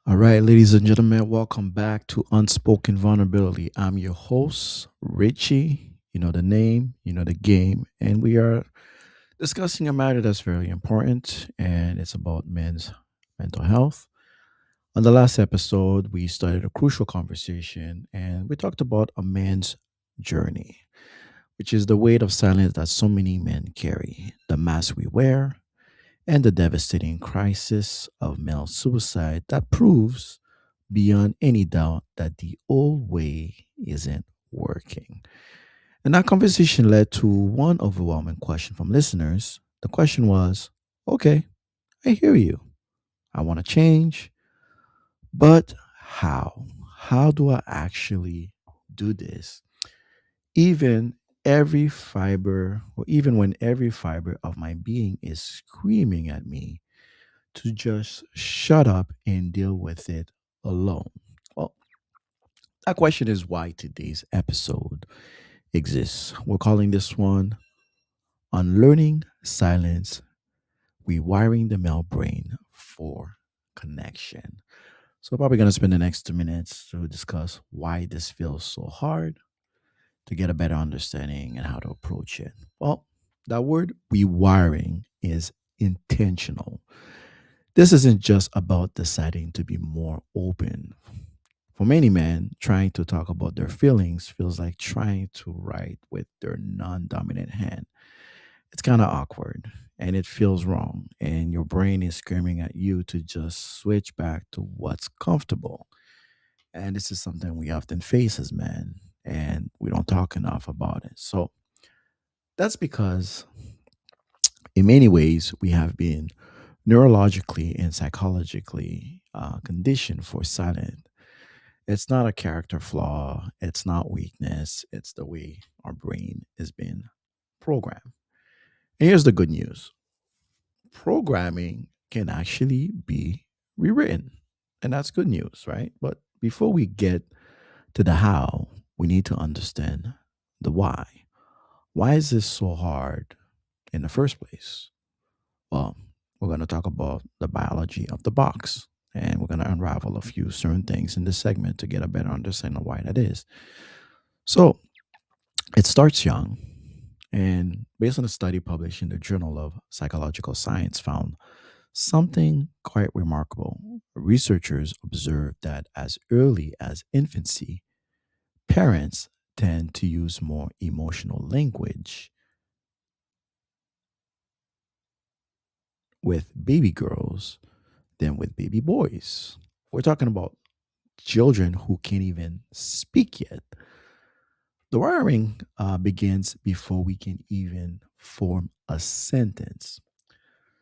All right, ladies and gentlemen, welcome back to Unspoken Vulnerability. I'm your host, Richie. You know the name, you know the game, and we are discussing a matter that's very important, and it's about men's mental health. On the last episode, we started a crucial conversation, and we talked about a man's journey, which is the weight of silence that so many men carry, the mask we wear, and the devastating crisis of male suicide that proves beyond any doubt that the old way isn't working. And that conversation led to one overwhelming question from listeners. The question was, okay, I hear you. I want to change, but how? How do I actually do this? Even every fiber, or even when every fiber of my being is screaming at me to just shut up and deal with it alone. Well, that question is why today's episode exists. We're calling this one Unlearning Silence, Rewiring the Male Brain for Connection. So, we're probably going to spend the next 2 minutes to discuss why this feels so hard, to get a better understanding and how to approach it. Well, that word rewiring is intentional. This isn't just about deciding to be more open. For many men, trying to talk about their feelings feels like trying to write with their non dominant hand. It's kind of awkward and it feels wrong, and your brain is screaming at you to just switch back to what's comfortable. And this is something we often face as men, and we don't talk enough about it. So that's because, in many ways, we have been neurologically and psychologically conditioned for silence. It's not a character flaw. It's not weakness. It's the way our brain is being programmed. And here's the good news: programming can actually be rewritten. And that's good news, right? But before we get to the how, we need to understand the why. Why is this so hard in the first place? Well, we're going to talk about the biology of the box. And we're going to unravel a few certain things in this segment to get a better understanding of why that is. So, it starts young, and based on a study published in the Journal of Psychological Science, found something quite remarkable. Researchers observed that as early as infancy, parents tend to use more emotional language with baby girls than with baby boys. We're talking about children who can't even speak yet. The wiring begins before we can even form a sentence.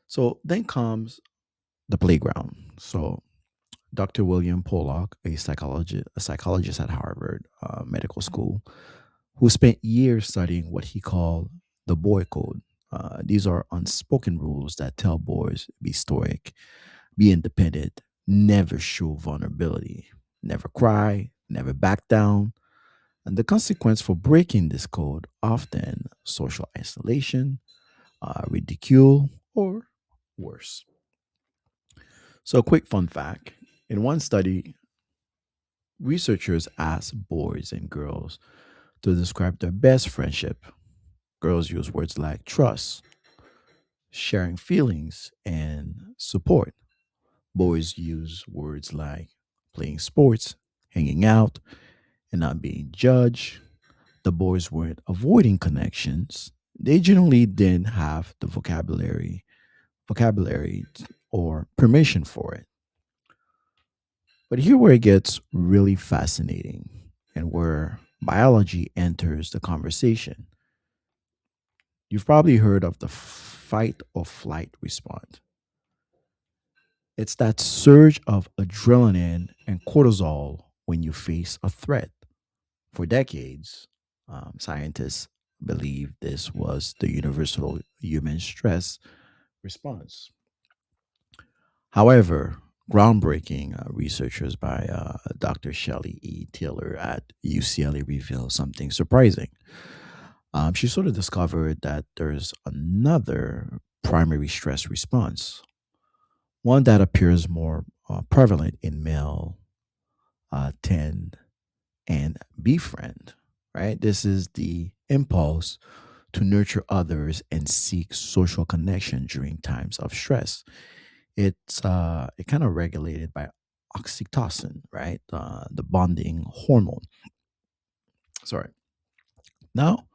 So then comes the playground. So Dr. William Pollock, a psychologist at Harvard Medical School, who spent years studying what he called the boy code. These are unspoken rules that tell boys be stoic, be independent, never show vulnerability, never cry, never back down. And the consequence for breaking this code often social isolation, ridicule, or worse. So, a quick fun fact: in one study, researchers asked boys and girls to describe their best friendship. Girls use words like trust, sharing feelings, and support. Boys use words like playing sports, hanging out, and not being judged. The boys weren't avoiding connections. They generally didn't have the vocabulary or permission for it. But here where it gets really fascinating and where biology enters the conversation. You've probably heard of the fight or flight response. It's that surge of adrenaline and cortisol when you face a threat. For decades, scientists believed this was the universal human stress response. However, groundbreaking researchers by Dr. Shelley E. Taylor at UCLA revealed something surprising. She sort of discovered that there's another primary stress response, one that appears more prevalent in male tend and befriend, right? This is the impulse to nurture others and seek social connection during times of stress. It kind of regulated by oxytocin, right? The bonding hormone. Sorry. Now,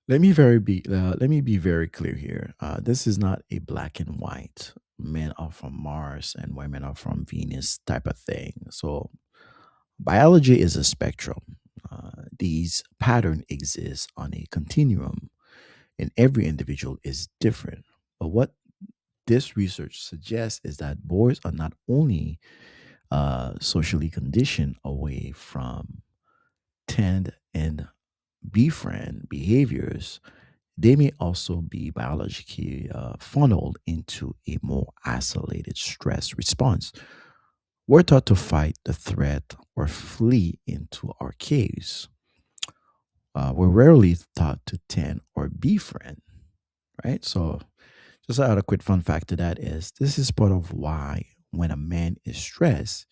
let me be very clear here. This is not a black and white. Men are from Mars and women are from Venus type of thing. So biology is a spectrum. These pattern exists on a continuum, and every individual is different. But what this research suggests is that boys are not only socially conditioned away from tend and befriend behaviors, they may also be biologically funneled into a more isolated stress response. We're taught to fight the threat or flee into our caves. We're rarely taught to tend or befriend, right? So, just a quick fun fact to that is this is part of why when a man is stressed,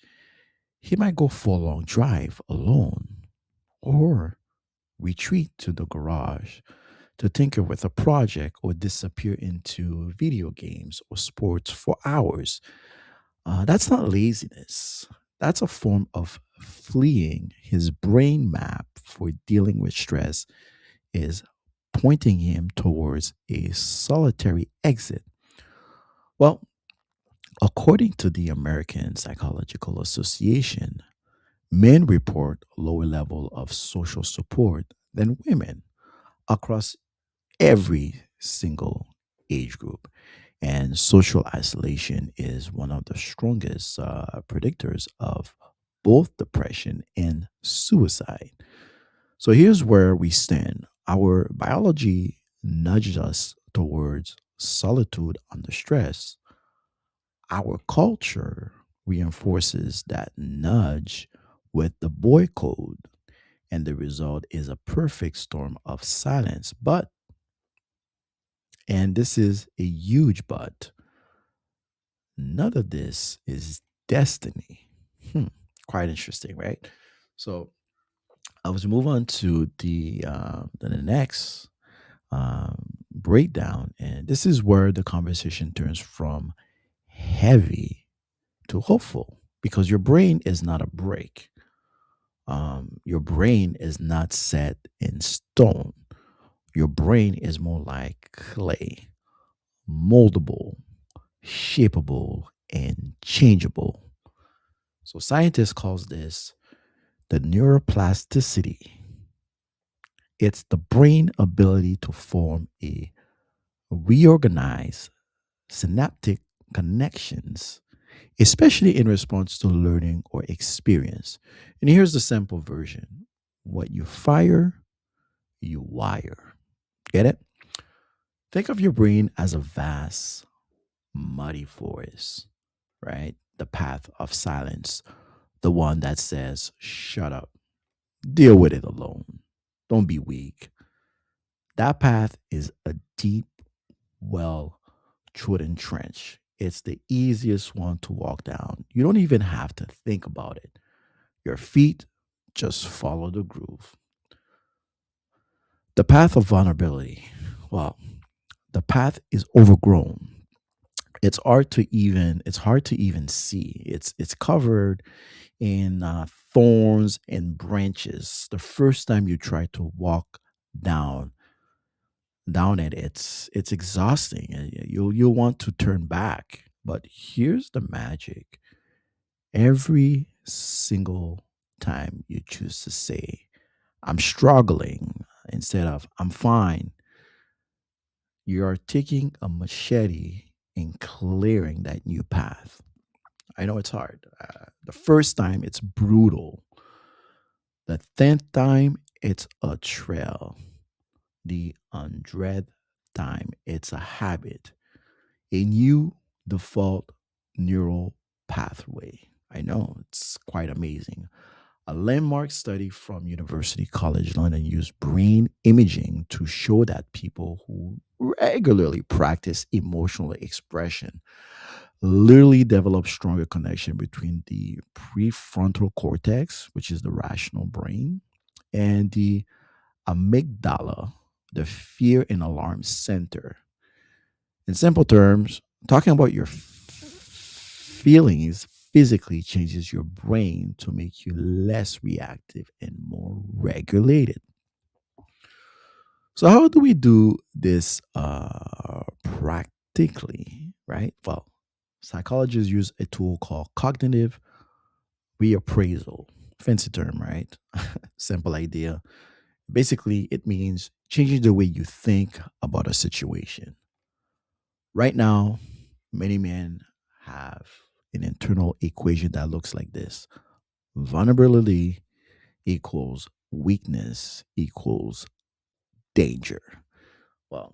he might go for a long drive alone or retreat to the garage to tinker with a project or disappear into video games or sports for hours. That's not laziness. That's a form of fleeing. His brain map for dealing with stress is pointing him towards a solitary exit. Well, according to the American Psychological Association, men report lower level of social support than women across every single age group. And social isolation is one of the strongest predictors of both depression and suicide. So here's where we stand. Our biology nudges us towards solitude under stress. Our culture reinforces that nudge with the boy code, and the result is a perfect storm of silence. But, and this is a huge but, none of this is destiny. Hmm, quite interesting, right? So I was move on to the next breakdown, and this is where the conversation turns from heavy to hopeful because your brain is not a brick. Your brain is not set in stone. Your brain is more like clay, moldable, shapeable, and changeable. So scientists calls this the neuroplasticity. It's the brain ability to form a reorganize synaptic connections, especially in response to learning or experience. And here's the simple version: what you fire, you wire. Get it? Think of your brain as a vast, muddy forest, right? The path of silence, the one that says, shut up, deal with it alone, don't be weak. That path is a deep, well trodden trench. It's the easiest one to walk down. You don't even have to think about it. Your feet just follow the groove. The path of vulnerability. Well, the path is overgrown. It's hard to even see. It's covered in thorns and branches. The first time you try to walk down down it, it's exhausting. You'll want to turn back. But here's the magic: every single time you choose to say I'm struggling instead of I'm fine, you are taking a machete and clearing that new path. I know it's hard. The first time it's brutal. The 10th time it's a trail. The 100th time it's a habit, a new default neural pathway. I know it's quite amazing. A landmark study from University College London used brain imaging to show that people who regularly practice emotional expression, literally develop stronger connection between the prefrontal cortex, which is the rational brain, and the amygdala, the fear and alarm center. In simple terms, talking about your feelings physically changes your brain to make you less reactive and more regulated. So, how do we do this practically, right? Well, psychologists use a tool called cognitive reappraisal. Fancy term, right? Simple idea. Basically, it means changing the way you think about a situation. Right now, many men have an internal equation that looks like this: vulnerability equals weakness equals danger. Well,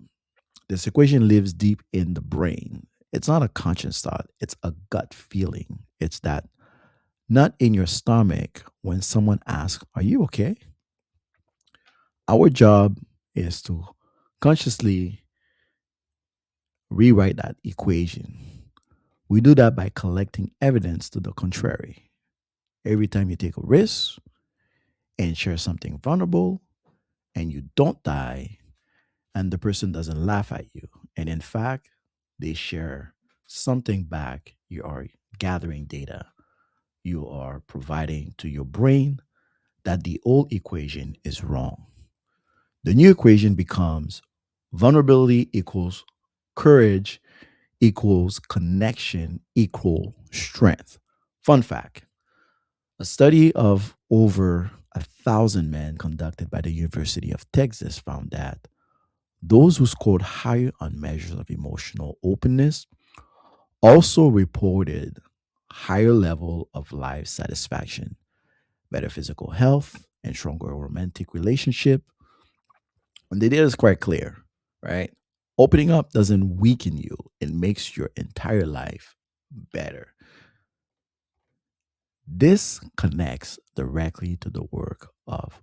this equation lives deep in the brain. It's not a conscious thought, it's a gut feeling. It's that nut in your stomach when someone asks, "Are you okay?" Our job is to consciously rewrite that equation. We do that by collecting evidence to the contrary. Every time you take a risk and share something vulnerable and you don't die, and the person doesn't laugh at you, and in fact, they share something back, you are gathering data. You are providing to your brain that the old equation is wrong. The new equation becomes vulnerability equals courage equals connection equal strength. Fun fact: a study of over 1,000 men conducted by the University of Texas found that those who scored higher on measures of emotional openness also reported higher level of life satisfaction, better physical health, and stronger romantic relationship. And the data is quite clear, right? Opening up doesn't weaken you, it makes your entire life better. This connects directly to the work of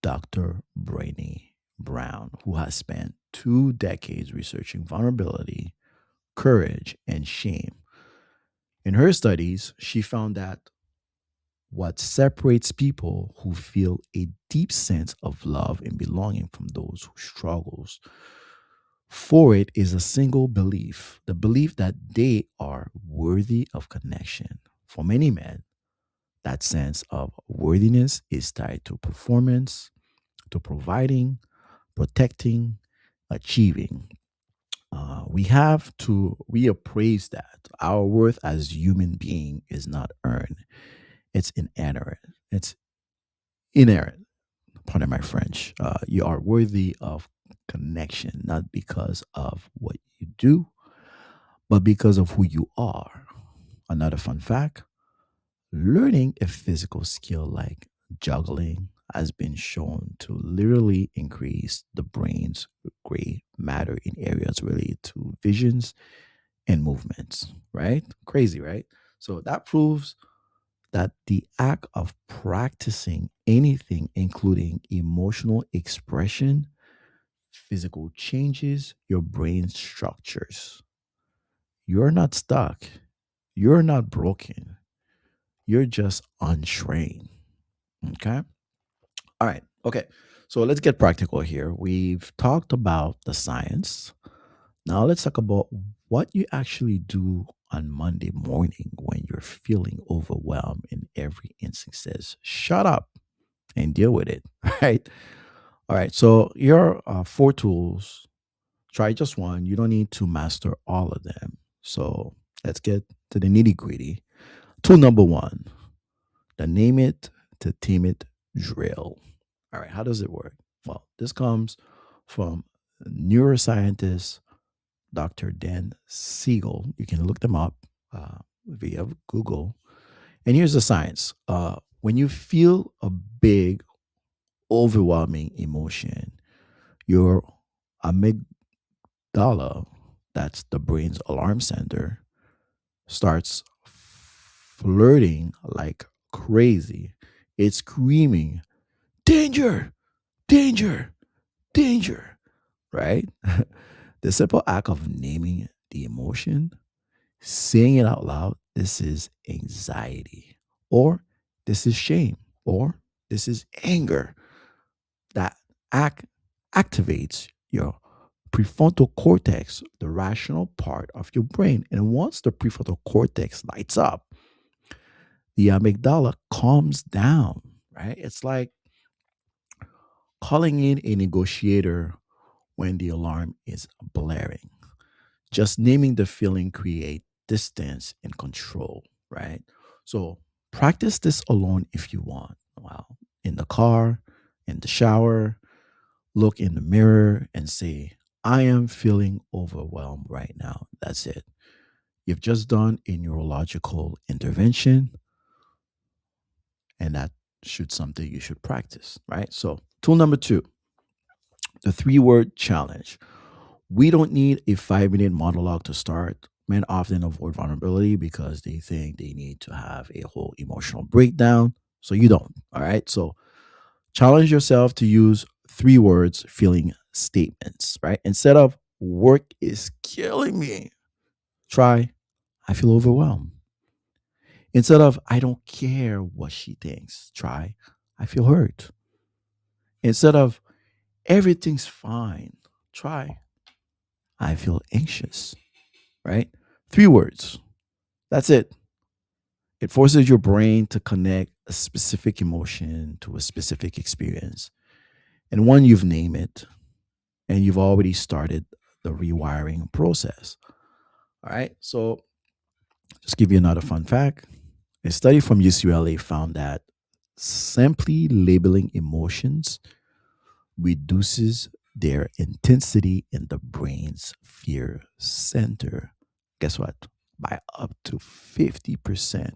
Dr. Brainy Brown, who has spent 2 decades researching vulnerability, courage, and shame. In her studies, she found that what separates people who feel a deep sense of love and belonging from those who struggles for it is a single belief, the belief that they are worthy of connection. For many men, that sense of worthiness is tied to performance, to providing, protecting, achieving. We have to reappraise that our worth as human being is not earned; it's inherent. It's inherent. Pardon my French. You are worthy of connection, not because of what you do, but because of who you are. Another fun fact: learning a physical skill like juggling has been shown to literally increase the brain's gray matter in areas related to visions and movements, right? Crazy, right? So that proves that the act of practicing anything, including emotional expression, physical changes your brain structures. You're not stuck. You're not broken. You're just untrained. Okay. All right. Okay. So let's get practical here. We've talked about the science. Now let's talk about what you actually do on Monday morning when you're feeling overwhelmed and every instinct says, shut up and deal with it. Right. All right. So here are 4 tools. Try just one. You don't need to master all of them. So let's get to the nitty gritty. Tool number one: the name it to team it drill. All right, how does it work? Well, this comes from neuroscientist Dr. Dan Siegel. You can look them up via Google. And here's the science: when you feel a big, overwhelming emotion, your amygdala, that's the brain's alarm center, starts flirting like crazy. It's screaming, danger, danger, danger, right? The simple act of naming the emotion Saying it out loud, this is anxiety, or this is shame, or this is anger that act activates your prefrontal cortex, the rational part of your brain. And once the prefrontal cortex lights up, the amygdala calms down, right? It's like calling in a negotiator when the alarm is blaring. Just naming the feeling create distance and control, right? So practice this alone if you want. Wow. In the car, in the shower, look in the mirror and say, I am feeling overwhelmed right now. That's it. You've just done a neurological intervention, and that should something you should practice, right? So tool number two, the 3 word challenge. We don't need a 5 minute monologue to start. Men often avoid vulnerability because they think they need to have a whole emotional breakdown. So you don't. All right. So challenge yourself to use 3 words feeling statements, right? Instead of work is killing me, try I feel overwhelmed. Instead of I don't care what she thinks, try I feel hurt. Instead of everything's fine, try I feel anxious, right? 3 words. That's it. It forces your brain to connect a specific emotion to a specific experience. And when you've named it and you've already started the rewiring process. All right. So just give you another fun fact. A study from UCLA found that simply labeling emotions reduces their intensity in the brain's fear center. Guess what? By up to 50%.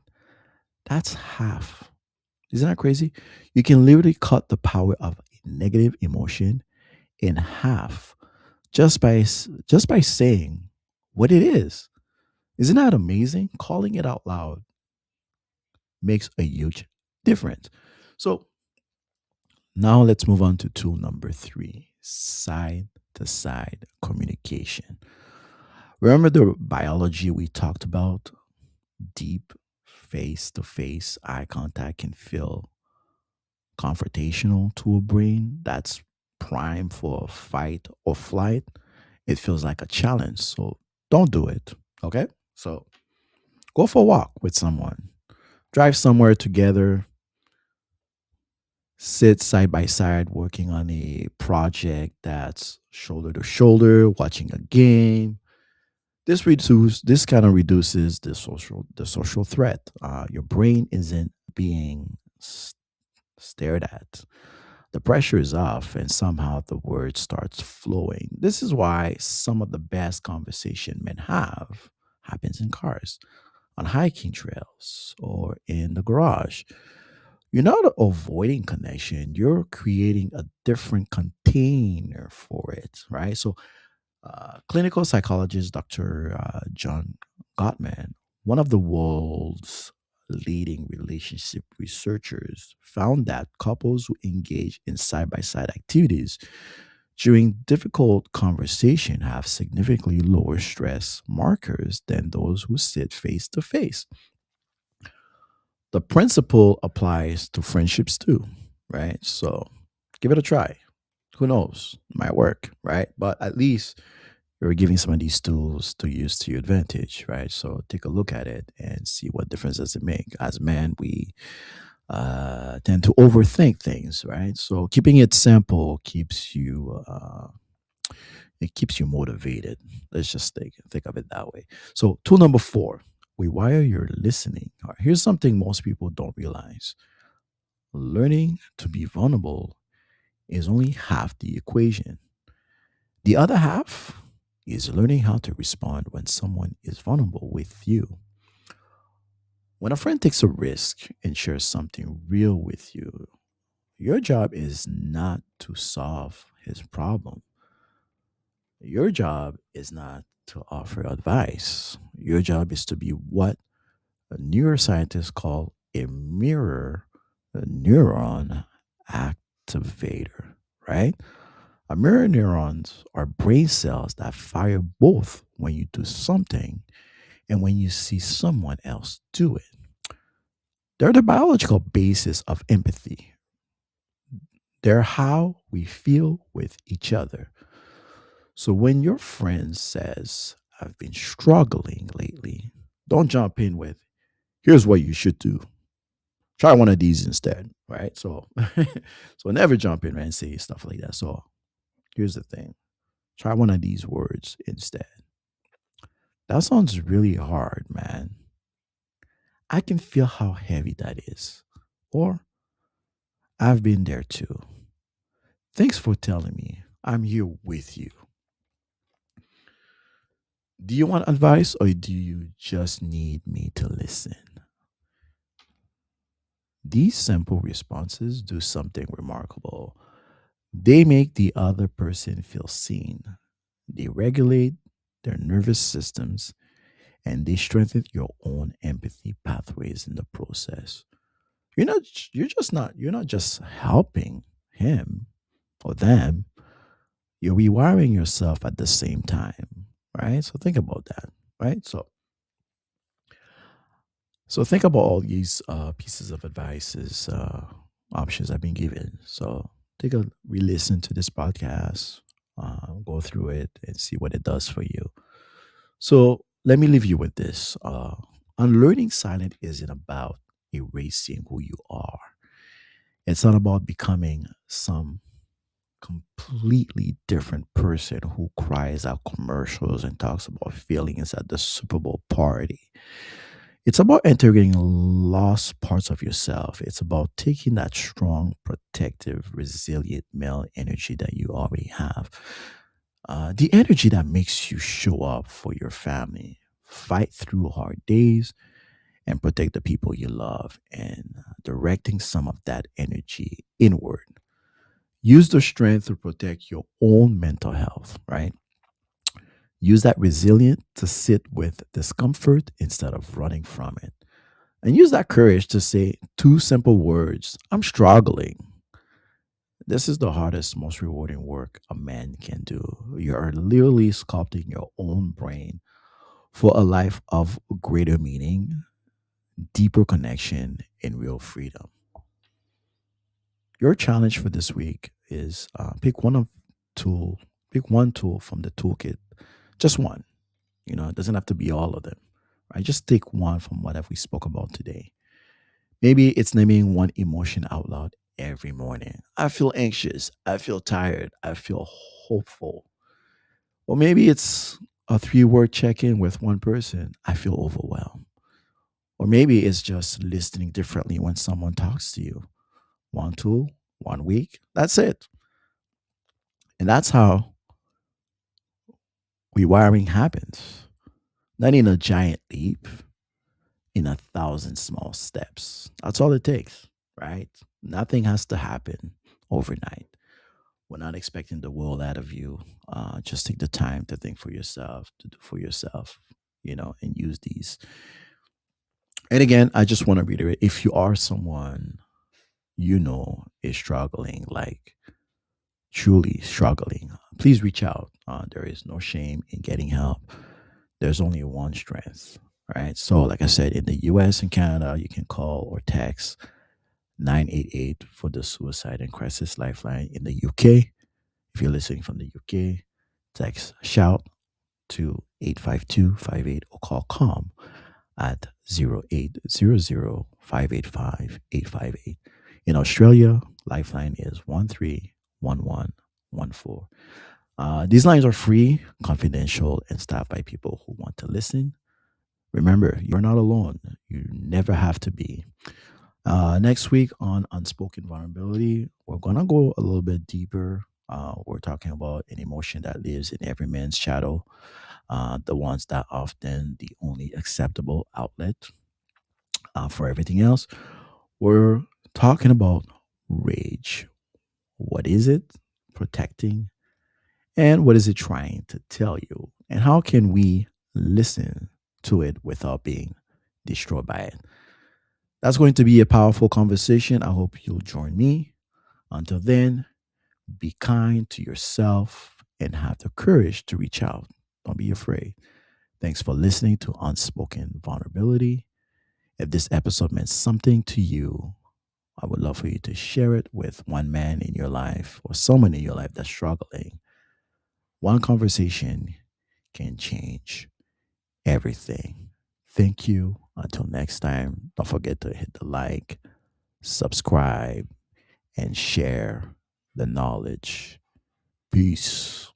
That's half. Isn't that crazy? You can literally cut the power of a negative emotion in half just by saying what it is. Isn't that amazing? Calling it out loud makes a huge difference. So now let's move on to tool number 3, side to side communication. Remember the biology we talked about? Deep face to face eye contact can feel confrontational to a brain that's primed for fight or flight. It feels like a challenge. So don't do it. Okay. So go for a walk with someone, drive somewhere together, sit side by side working on a project that's shoulder to shoulder, watching a game. This kind of reduces the social threat. Your brain isn't being stared at. The pressure is off, and somehow the word starts flowing. This is why some of the best conversation men have happens in cars, on hiking trails, or in the garage. You're not avoiding connection, you're creating a different container for it, right? So clinical psychologist Dr. John Gottman, one of the world's leading relationship researchers, found that couples who engage in side by side activities during difficult conversation have significantly lower stress markers than those who sit face to face. The principle applies to friendships too, right? So give it a try. Who knows? Might work, right? But at least you're giving some of these tools to use to your advantage, right? So take a look at it and see what difference does it make. As men, we tend to overthink things, right? So keeping it simple keeps you it keeps you motivated. Let's just think of it that way. So tool number 4, rewire your listening. All right, here's something most people don't realize: learning to be vulnerable is only half the equation. The other half is learning how to respond when someone is vulnerable with you. When a friend takes a risk and shares something real with you, your job is not to solve his problem. Your job is not to offer advice. Your job is to be what a neuroscientist call a mirror a neuron activator, right? A mirror neurons are brain cells that fire both when you do something and when you see someone else do it. They're the biological basis of empathy. They're how we feel with each other. So when your friend says, I've been struggling lately, don't jump in with, here's what you should do. Try one of these instead, right? So, so never jump in and say stuff like that. So here's the thing: try one of these words instead. That sounds really hard, man. I can feel how heavy that is. Or I've been there too. Thanks for telling me. I'm here with you. Do you want advice or do you just need me to listen? These simple responses do something remarkable. They make the other person feel seen. They regulate their nervous systems and they strengthen your own empathy pathways in the process. You're not just helping him or them, you're rewiring yourself at the same time, right? So think about that, right? So think about all these pieces of advices, options I've been given. So take a re-listen to this podcast, go through it, and see what it does for you. So let me leave you with this: unlearning silent isn't about erasing who you are. It's not about becoming some completely different person who cries out commercials and talks about feelings at the Super Bowl party. It's about integrating lost parts of yourself. It's about taking that strong, protective, resilient male energy that you already have. The energy that makes you show up for your family, fight through hard days, and protect the people you love, and directing some of that energy inward. Use the strength to protect your own mental health, right? Use that resilience to sit with discomfort instead of running from it. And use that courage to say two simple words: I'm struggling. This is the hardest, most rewarding work a man can do. You are literally sculpting your own brain for a life of greater meaning, deeper connection, and real freedom. Your challenge for this week is tool, pick one tool from the toolkit, just one. It doesn't have to be all of them. Right? Just take one from whatever we spoke about today. Maybe it's naming one emotion out loud every morning. I feel anxious. I feel tired. I feel hopeful. Or maybe it's a three-word check-in with one person. I feel overwhelmed. Or maybe it's just listening differently when someone talks to you. One tool, one week. That's it. And that's how rewiring happens. Not in a giant leap, in a thousand small steps. That's all it takes, right? Nothing has to happen overnight. We're not expecting the world out of you. Just take the time to think for yourself, to do for yourself, and use these. And again, I just want to reiterate: if you are someone is struggling, like truly struggling, please reach out. There is no shame in getting help. There's only one strength, right? So, like I said, in the US and Canada, you can call or text 988 for the Suicide and Crisis Lifeline. In the UK, if you're listening from the UK, text shout to 85258 or call CALM at 0800 585 858. In Australia, Lifeline is 131114. These lines are free, confidential, and staffed by people who want to listen. Remember, you're not alone. You never have to be. Next week on Unspoken Vulnerability, we're going to go a little bit deeper. We're talking about an emotion that lives in every man's shadow, the ones that often the only acceptable outlet for everything else. We're talking about rage. What is it protecting? And what is it trying to tell you? And how can we listen to it without being destroyed by it? That's going to be a powerful conversation. I hope you'll join me. Until then, be kind to yourself and have the courage to reach out. Don't be afraid. Thanks for listening to Unspoken Vulnerability. If this episode meant something to you, I would love for you to share it with one man in your life or someone in your life that's struggling. One conversation can change everything. Thank you. Until next time, don't forget to hit the like, subscribe, and share the knowledge. Peace.